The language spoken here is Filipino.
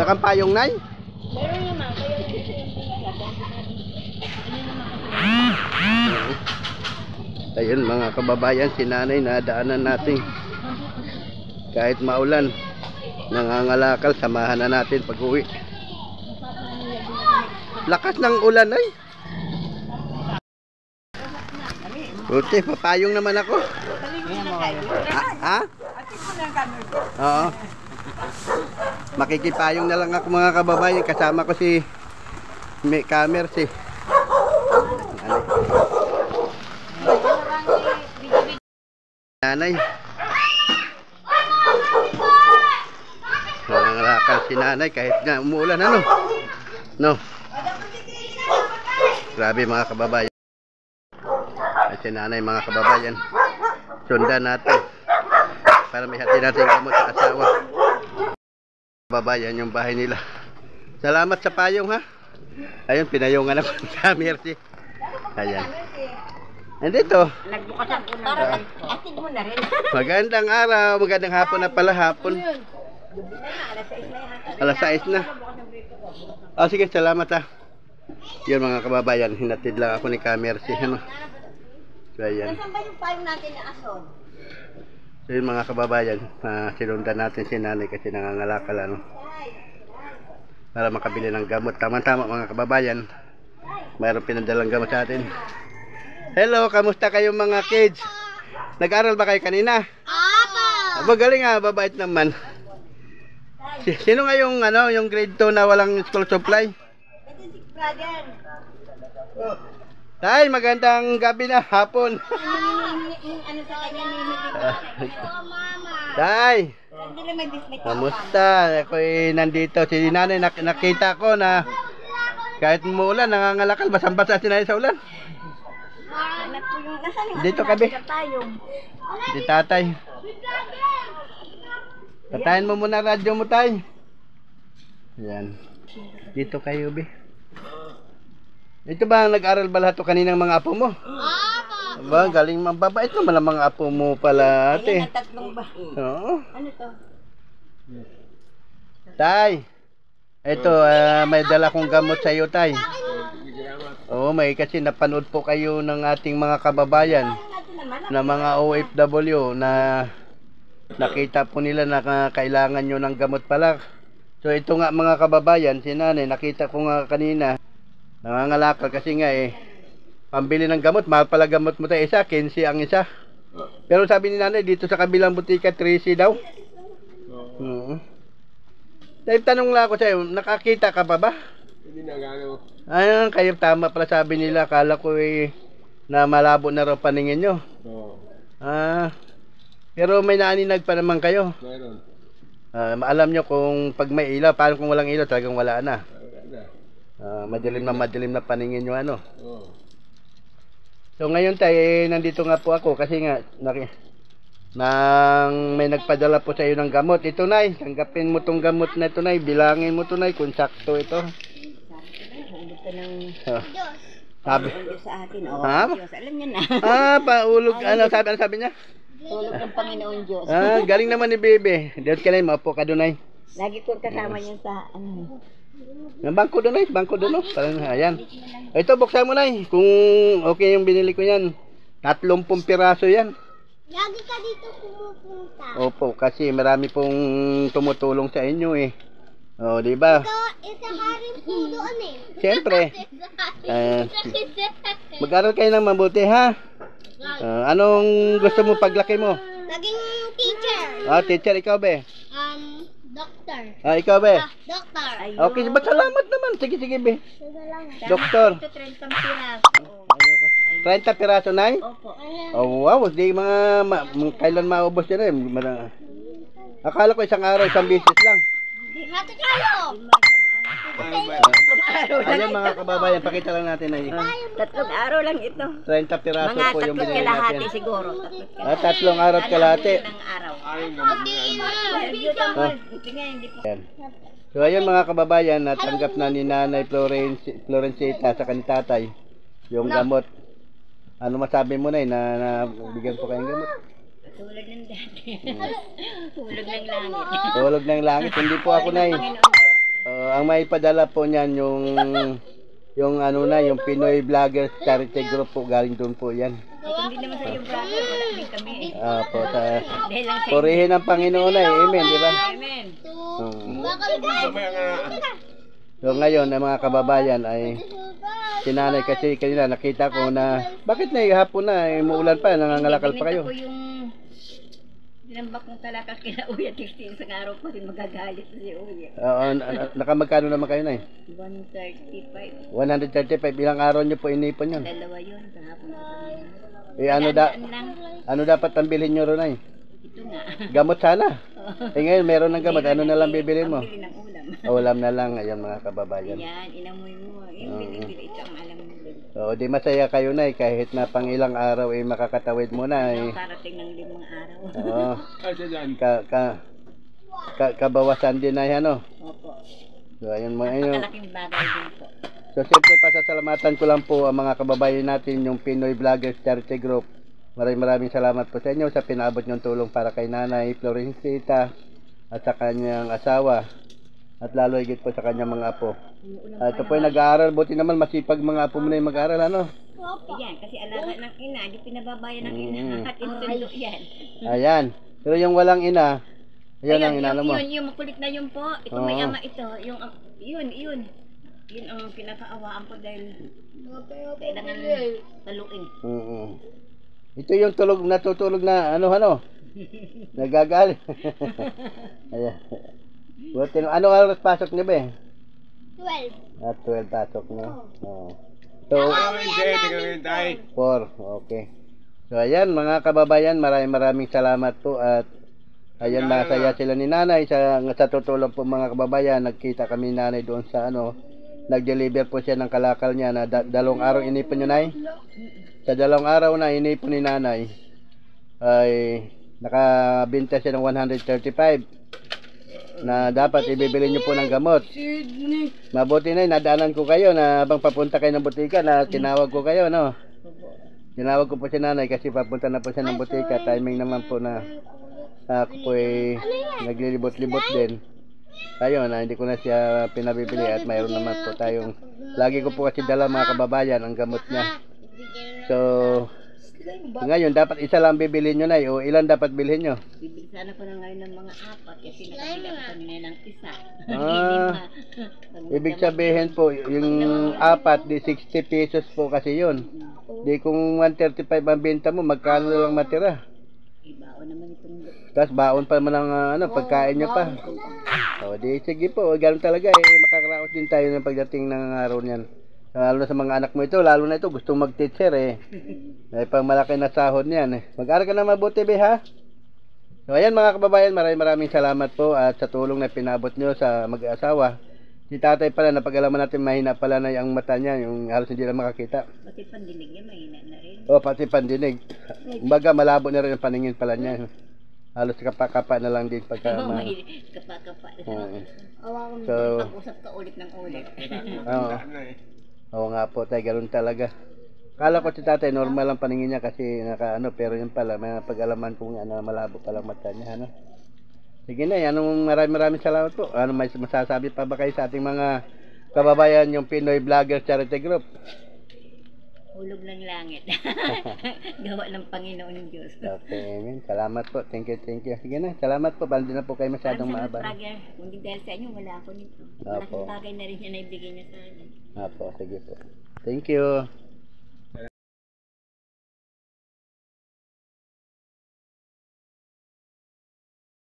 kang payong, Nay? Meron naman, kaya Ayun mga kababayan, si Nanay nadaanan natin. Kahit maulan, nangangalakal, samahan na natin pag-uwi. Lakas ng ulan ay. Buti, papayong naman ako. Ha? Oo. Makikipayong na lang ako mga kababayan. Kasama ko si Kamer, si Nanay. Nangangalakal si Nanay kahit nga umuulan, ano? No. Grabe mga kababayan. Si Nanay mga kababayan. Sundan natin para may hati natin gamot sa asawa. Kababayan yung bahay nila. Salamat sa payong ha. Ayun, pinayungan ako sa Mercy. Ayan. Andito. nagbukasan ko na. Para atin mo na rin. Magandang araw, magandang hapon na pala hapon. Alas 6 na. Oh, sige, salamat ha. Yun mga kababayan, hinatid lang ako ni Mercy. Ano? So, ayan. Saan ba yung payong natin na ason? So yun mga kababayan, sinundan natin si Nanay kasi nangangalakal, ano, para makabili ng gamot. Tama-tama mga kababayan, mayroong pinadalang gamot sa atin. Hello, kamusta kayo mga kids? Nag-aral ba kayo kanina? Apa! Magaling nga, babait naman. Sino nga yung, ano, yung grade 2 na walang school supply? Ito si brother. Tay, magandang gabi na, hapon. Ano sa kanya ni Tay, Hindi may kamusta? Ako'y nandito. Si Nanay, nakita ko na kahit umuulan, nangangalakal, basang-basa si Nanay sa ulan. Dito kabi. Di tatay. Patayin mo muna radyo mo, tay. Yan. Dito kayo, be. Ito ba nag-aral ba lahat o kaninang mga apo mo? Ba, galing mababait naman ang mga apo mo pala, ate. Ayan ang tatlong ba? Oo. Ano to? Tay, ito, may dala kong gamot sa iyo, tay. Oo, may kasi napanood po kayo ng ating mga kababayan na mga OFW na nakita po nila na kailangan nyo ng gamot pala. So ito nga mga kababayan, si Nanay, nakita ko nga kanina, nangangalakal kasi nga pambili ng gamot, mahal pala gamot mo tayo, isa, 15 ang isa. Pero sabi ni Nanay, dito sa kabilang butika, 13 daw. Dahil tanong lang ako sa'yo, nakakita ka pa ba? Hindi na gano. Ayun, kayo tama pala sabi nila, akala ko na malabo na raw paningin nyo. Oo. Pero may naaninag pa naman kayo. Meron. Alam nyo kung pag may ilaw, paano kung walang ilaw, talagang wala na. Wala na. Madilim na paningin nyo, ano. Oo. So ngayon tayo, nandito nga po ako kasi nga nang may nagpadala po sa iyo ng gamot. Ito, Nay, tanggapin mo tong gamot na ito, Nay. Bilangin mo to, Nay, kung sakto ito. Hulog ka ng Sabi. Diyos sa atin. Oo, Ha? Diyos. Alam niyo na. Paulog, ano sabi niya? Tulog ng Panginoon Diyos. Galing naman ni Bebe. Diyos ka, Nay, maupo ka doon, Nay. Lagi ko kasama yan sa ano. Yung bangko doon, Nay, bangko doon, no? Parang, ayan. Ito, buksan mo, Nay. Kung okay yung binili ko yan. 30 piraso yan. Lagi ka dito pumupunta. Opo, kasi marami pong tumutulong sa inyo Oh, di ba? Ito ka rin po doon Siyempre. Mag-aral kayo ng mabuti, ha? Anong gusto mo paglaki mo? Naging teacher. Teacher, ikaw be? Doctor. Ikaw be? Doctor. Okay, ba't salamat naman? Sige, be. Doktor. Ito 30 piraso. 30 piraso, Nay? Opo. Oh, wow, di kailan maubos yan Akala ko isang araw, isang beses lang. Matikalo. Ayan mga kababayan, pakita lang natin na 3 araw lang ito. 30 piraso Mga po yung 3 binili kalahati natin. siguro. 3 araw at kalahati. Araw. Ayan. So ayun mga kababayan, natanggap na ni Nanay Florencita sa kantatay yung gamot. Ano masabi mo, Nay, na bigyan ko kayong gamot? Tulog ng dati. Tulog ng langit. Tulog ng langit. Hindi po ako, Nay. Ang may padala po niyan yung ano na, yung Pinoy Vloggers Charity Group po, galing doon po yan. Kung hindi naman sa iyo brother, wala din kami eh. Po, sa Dahil lang sa purihin ng Panginoon ay, amen, di ba? Amen. Mamaya nga. So ngayon, ang mga kababayan ay sinanay kasi kanina nakita ko na bakit na hapon na, muulan pa, nangangalakal pa kayo. Ko yung dinambak ng talaka kina Uya Tixti isang araw pa rin magagalit si Uya. Oo, nakamagkano naman kayo na 135. 135, ilang araw nyo po inipon yun? Dalawa yun, kahapon na kami. Ano dapat ang bilhin nyo ron ay? Ito nga. Gamot sana. Ngayon meron ng gamot, ano na lang bibilhin mo? Pambili ng ulam. Ulam na lang, ayan mga kababayan. Yan, inamoy mo. Yung binibili ito ang alam mo din. So, di masaya kayo na kahit na pang ilang araw ay makakatawid mo na Karating ng 5 araw. Oo. Kasi dyan. Kabawasan din na yan, ano? Opo. So, ayun mo, ayun. Napakalaking bagay din po. So, siyempre, pasasalamatan ko lang po ang mga kababayan natin, yung Pinoy Vloggers Charity Group. Maraming salamat po sa inyo sa pinaabot niyong tulong para kay Nanay Florencita at sa kanyang asawa. At lalo higit po sa kanyang mga apo. Ito po ay nag-aaral. Buti naman masipag mga apo mo na yung mag-aaral, ano? Yan, kasi alaga ng ina, di pinababayan ng ina. At insundo yan. Ayan. Pero yung walang ina, ayan ang inano mo. Yung makulit na yun po. Ito may ama ito. Yun. Yun ang pinakaawaan ko dahil kailangan taluin. Ito yung natutulog na ano. Nagagalit. Ayan. Buti, ano oras pasok niyo ba 12. 12 pasok niyo. Oo. So, Hindi tayo. 4. Okay. So, ayan mga kababayan, maraming salamat po at ayan, masaya sila ni Nanay sa tutulong po mga kababayan. Nagkita kami ni Nanay doon sa nag-deliver po siya ng kalakal niya na 2 araw inipon niyo, Nay. Sa 2 araw na inipon ni Nanay ay nakabenta siya ng 135 na dapat ibibili niyo po ng gamot. Mabuti na nadaanan ko kayo na habang papunta kayo ng butika na tinawag ko kayo, no? Tinawag ko po si Nanay kasi papunta na po siya ng butika. Timing naman po na ako po ay naglilibot-libot din. Ayun, hindi ko na siya pinabibili at mayroon naman po tayong lagi ko po kasi dala mga kababayan ang gamot niya. So, ngayon dapat isa lang bibilhin nyo na o ilan dapat bilhin nyo? Bibili sana ko na ngayon ng mga 4 kasi nakabila ko kanina ng isa. Ibig sabihin po yung 4 di 60 pesos po kasi yun. Di kung 135 ang benta mo, magkano lang matira? Baon naman itong Tapos baon pa naman ng pagkain nyo pa. O di sige po, ganun talaga makakaraos din tayo ng pagdating ng araw niyan. Lalo na sa mga anak mo ito, lalo na ito gustong mag-teacher pang malaki na sahod niyan Mag-aral ka na mabuti, ha? So ayan mga kababayan, maraming salamat po at sa tulong na pinabot nyo sa mag-asawa. Si tatay pala, napag-alaman natin mahina pala na yung mata niya, yung halos hindi na makakita. Pati pandinig niya mahina na rin. Pati pandinig. Kumbaga malabo na rin ang paningin pala niya. Halos kapa-kapa na lang din pagka kapa-kapa. So, pag-usap ka ulit ng ulit. Oo nga po tayo, ganoon talaga. Kala ko si tatay normal ang paningin niya kasi pero yun pala may pag-alaman ko nga na malabo pala mata niya, Sige na, maraming salamat po. May masasabi pa ba kayo sa ating mga kababayan yung Pinoy Vloggers Charity Group? Hulog ng langit. Gawa ng Panginoon Diyos. Okay, amen. Salamat po. Thank you. Sige na, salamat po. Bandi na po kayo masyadong maaba. Hindi dahil sa inyo, wala ako nito. Malaking bagay na rin siya na ibigay niya sa akin. Sige po. Thank you.